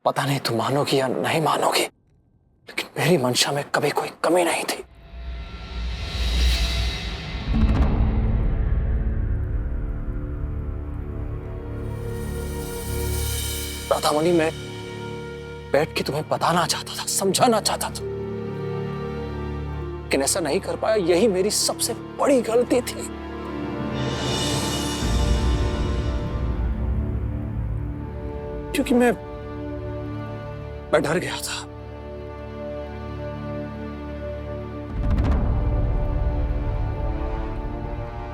पता नहीं तुम मानोगी या नहीं मानोगी, लेकिन मेरी मंशा में कभी कोई कमी नहीं थी। राधामणि, मैं बैठ के तुम्हें बताना चाहता था, समझाना चाहता था, लेकिन ऐसा नहीं कर पाया। यही मेरी सबसे बड़ी गलती थी। क्योंकि मैं डर गया था।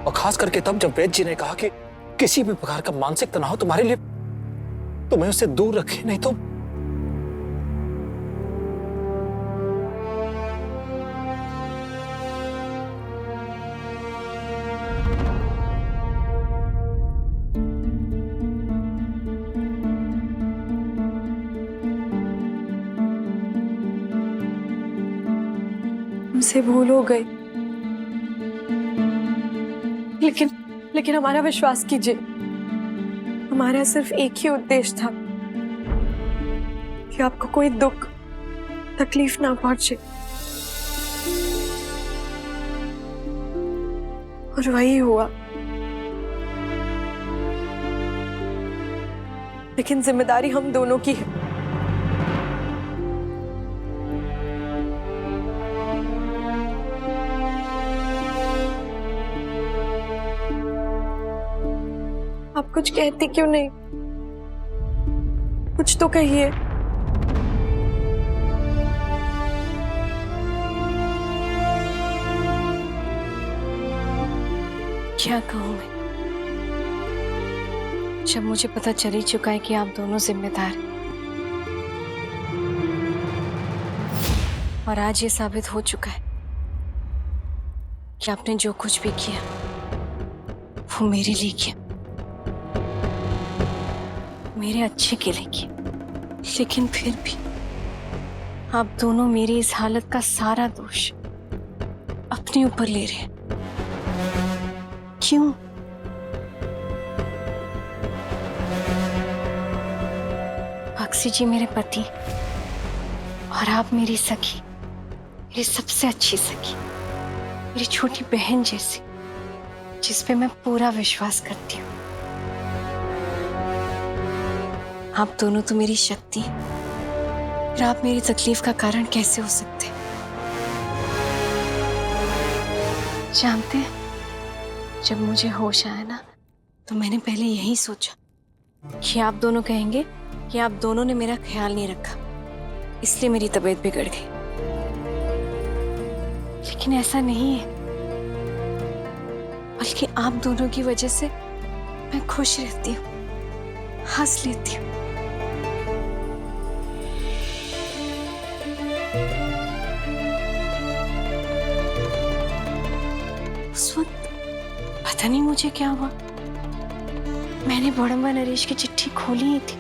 और खास करके तब जब वैद्य जी ने कहा कि किसी भी प्रकार का मानसिक तनाव तुम्हारे लिए, तुम्हें उससे दूर रखे, नहीं तो हमसे भूल हो गई, लेकिन हमारा विश्वास कीजिए, हमारा सिर्फ एक ही उद्देश्य था कि आपको कोई दुख तकलीफ ना पहुंचे, और वही हुआ। लेकिन जिम्मेदारी हम दोनों की है। आप कुछ कहती क्यों नहीं? कुछ तो कहिए। क्या कहूं मैं, जब मुझे पता चल ही चुका है कि आप दोनों जिम्मेदार हैं, और आज ये साबित हो चुका है कि आपने जो कुछ भी किया वो मेरे लिए किया, मेरे अच्छे के लिए किया। लेकिन फिर भी आप दोनों मेरी इस हालत का सारा दोष अपने ऊपर ले रहे हैं। क्यों? अक्षय जी मेरे पति, और आप मेरी सखी, मेरी सबसे अच्छी सखी, मेरी छोटी बहन जैसी, जिस पे मैं पूरा विश्वास करती हूँ। आप दोनों तो मेरी शक्ति हैं, फिर आप मेरी तकलीफ का कारण कैसे हो सकते हैं? जानते हैं, जब मुझे होश आया ना, तो मैंने पहले यही सोचा कि आप दोनों कहेंगे कि आप दोनों ने मेरा ख्याल नहीं रखा, इसलिए मेरी तबीयत बिगड़ गई। लेकिन ऐसा नहीं है, बल्कि आप दोनों की वजह से मैं खुश रहती हूँ, हंस लेती हूँ। उस वक्त पता नहीं मुझे क्या हुआ, मैंने बड़म्बा नरेश की चिट्ठी खोली ही थी।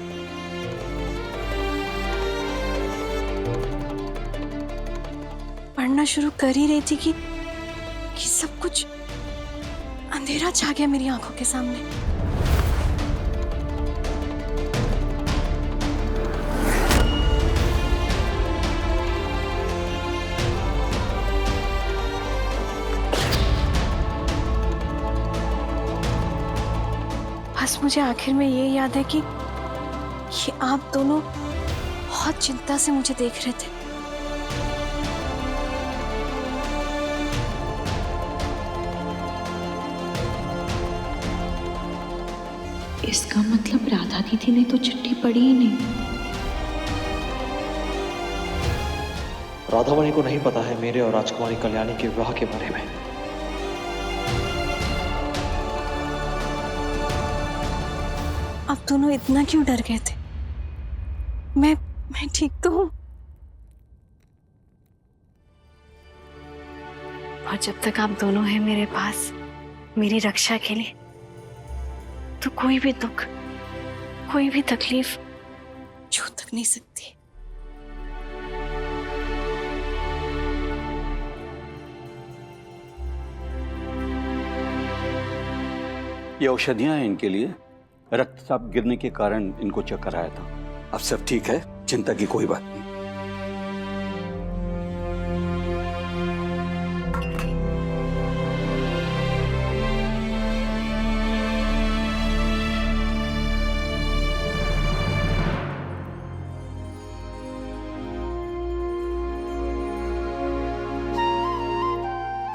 पढ़ना शुरू कर ही रही थी कि सब कुछ अंधेरा छा गया मेरी आंखों के सामने। बस मुझे आखिर में ये याद है कि आप दोनों बहुत चिंता से मुझे देख रहे थे। इसका मतलब राधा दीदी ने तो चिट्ठी पढ़ी ही नहीं। राधामणि को नहीं पता है मेरे और राजकुमारी कल्याणी के विवाह के बारे में। आप दोनों इतना क्यों डर गए थे? मैं ठीक तो हूं। और जब तक आप दोनों हैं मेरे पास मेरी रक्षा के लिए, तो कोई भी दुख, कोई भी तकलीफ छू तक नहीं सकती। ये औषधियां हैं इनके लिए। रक्तचाप गिरने के कारण इनको चक्कर आया था। अब सब ठीक है? चिंता की कोई बात नहीं।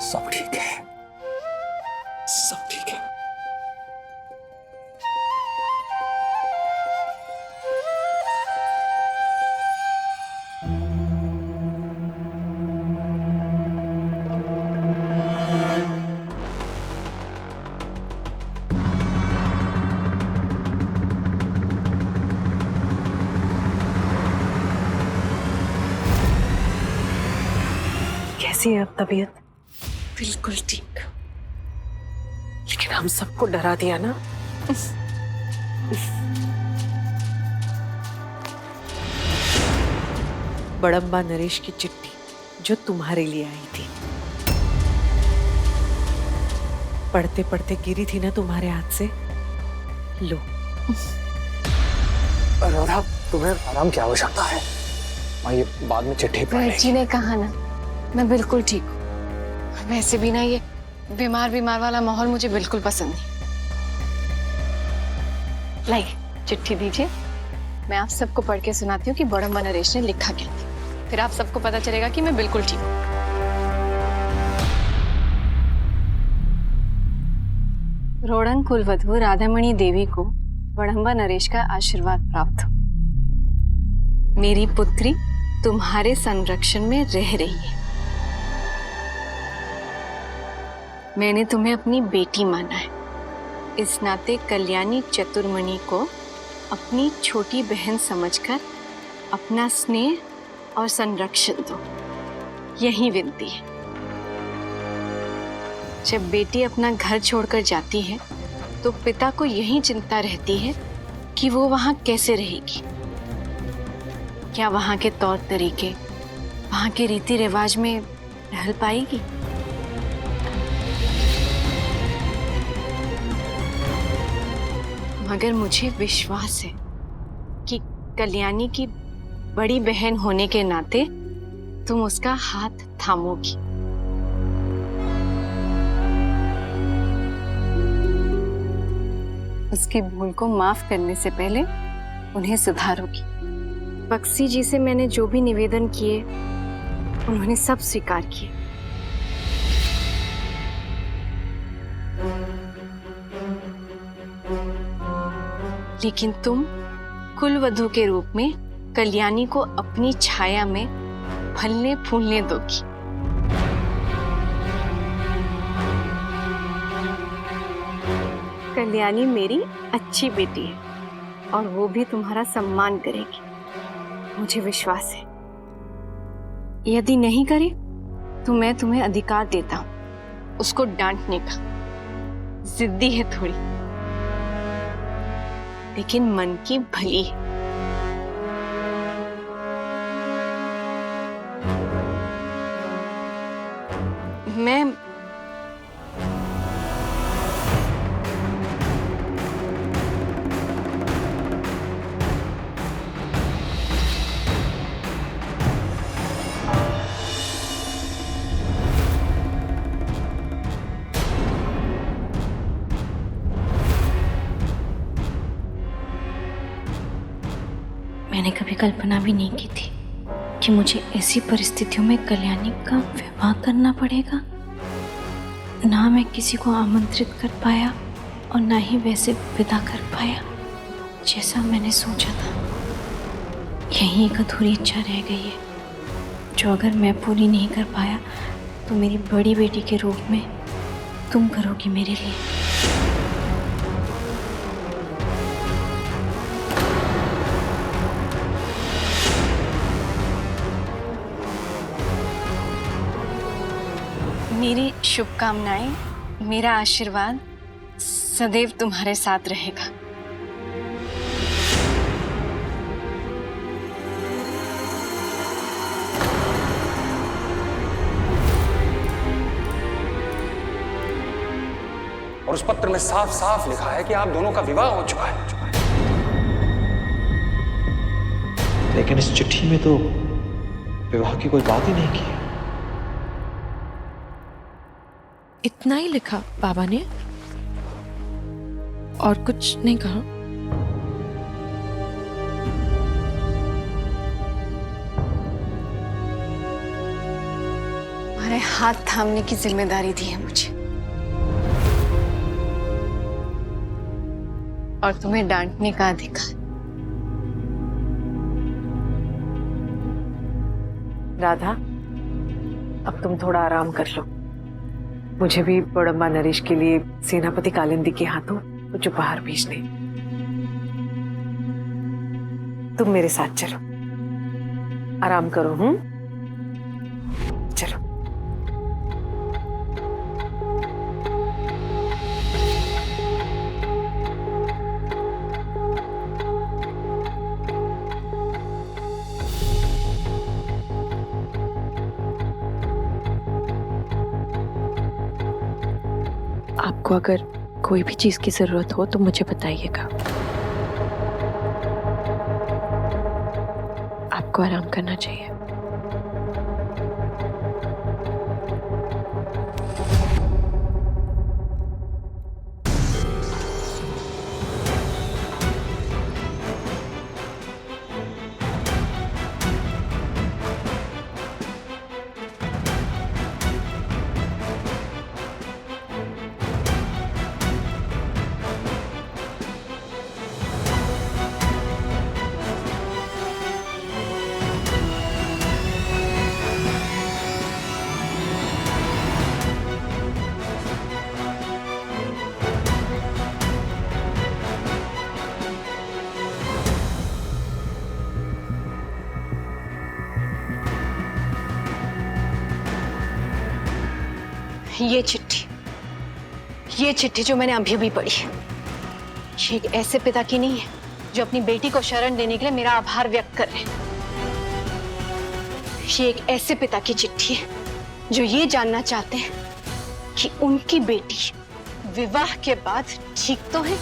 सब ठीक है, सब ठीक है। कैसी है अब तबीयत? बिल्कुल ठीक। लेकिन हम सबको डरा दिया ना। बड़म्बा नरेश की चिट्ठी जो तुम्हारे लिए आई थी, पढ़ते पढ़ते गिरी थी ना तुम्हारे हाथ से। लो। राधा, तुम्हें आराम की आवश्यकता है। मैं ये बाद में चिट्ठी पढ़ वैद जी ने कहा ना, मैं बिल्कुल ठीक हूँ। वैसे भी ना ये बीमार बीमार वाला माहौल मुझे बिल्कुल पसंद नहीं। लाइए चिट्ठी दीजिए, मैं आप सबको पढ़ के सुनाती हूँ कि बड़म्बा नरेश ने लिखा क्या था। फिर आप सबको पता चलेगा कि मैं बिल्कुल ठीक हूँ। रोड़ंग कुलवधू राधामणि देवी को बड़म्बा नरेश का आशीर्वाद प्राप्त हो। मेरी पुत्री तुम्हारे संरक्षण में रह रही है। मैंने तुम्हें अपनी बेटी माना है। इस नाते कल्याणी चतुर्मणि को अपनी छोटी बहन समझकर अपना स्नेह और संरक्षण दो, यही विनती है। जब बेटी अपना घर छोड़कर जाती है तो पिता को यही चिंता रहती है कि वो वहां कैसे रहेगी। क्या वहां के तौर तरीके, वहां के रीति रिवाज में ढल पाएगी? मगर मुझे विश्वास है कि कल्याणी की बड़ी बहन होने के नाते तुम उसका हाथ थामोगी। उसकी भूल को माफ करने से पहले उन्हें सुधारोगी। बक्सी जी से मैंने जो भी निवेदन किए उन्होंने सब स्वीकार किए। लेकिन तुम कुलवधू के रूप में कल्याणी को अपनी छाया में फलने फूलने दोगी। कल्याणी मेरी अच्छी बेटी है और वो भी तुम्हारा सम्मान करेगी, मुझे विश्वास है। यदि नहीं करे तो मैं तुम्हें अधिकार देता हूं उसको डांटने का। जिद्दी है थोड़ी, लेकिन मन की भली है। मैं मैंने कभी कल्पना भी नहीं की थी कि मुझे ऐसी परिस्थितियों में कल्याणी का विवाह करना पड़ेगा। ना मैं किसी को आमंत्रित कर पाया और ना ही वैसे विदा कर पाया जैसा मैंने सोचा था। यही एक अधूरी इच्छा रह गई है जो अगर मैं पूरी नहीं कर पाया तो मेरी बड़ी बेटी के रूप में तुम करोगी मेरे लिए। मेरी शुभकामनाएं, मेरा आशीर्वाद सदैव तुम्हारे साथ रहेगा। और उस पत्र में साफ साफ लिखा है कि आप दोनों का विवाह हो चुका है। लेकिन इस चिट्ठी में तो विवाह की कोई बात ही नहीं की है। इतना ही लिखा बाबा ने, और कुछ नहीं कहा? तुम्हारे हाथ थामने की जिम्मेदारी दी है मुझे, और तुम्हें डांटने का अधिकार। राधा, अब तुम थोड़ा आराम कर लो। मुझे भी बड़म्बा नरेश के लिए सेनापति कालिंदी के हाथों कुछ उपहार भेजने। तुम मेरे साथ चलो, आराम करो। चलो। आपको अगर कोई भी चीज की जरूरत हो तो मुझे बताइएगा। आपको आराम करना चाहिए। ये चिट्ठी जो मैंने अभी अभी पढ़ी, ये एक ऐसे पिता की नहीं है जो अपनी बेटी को शरण देने के लिए मेरा आभार व्यक्त कर रहे हैं। ये एक ऐसे पिता की चिट्ठी है जो ये जानना चाहते हैं कि उनकी बेटी विवाह के बाद ठीक तो है।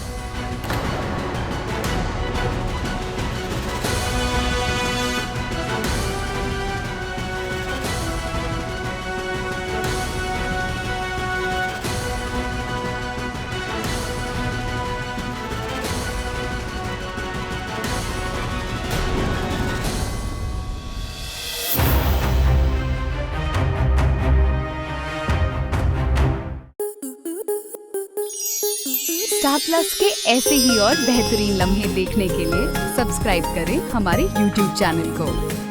स्टार प्लस के ऐसे ही और बेहतरीन लम्हे देखने के लिए सब्सक्राइब करें हमारे YouTube चैनल को।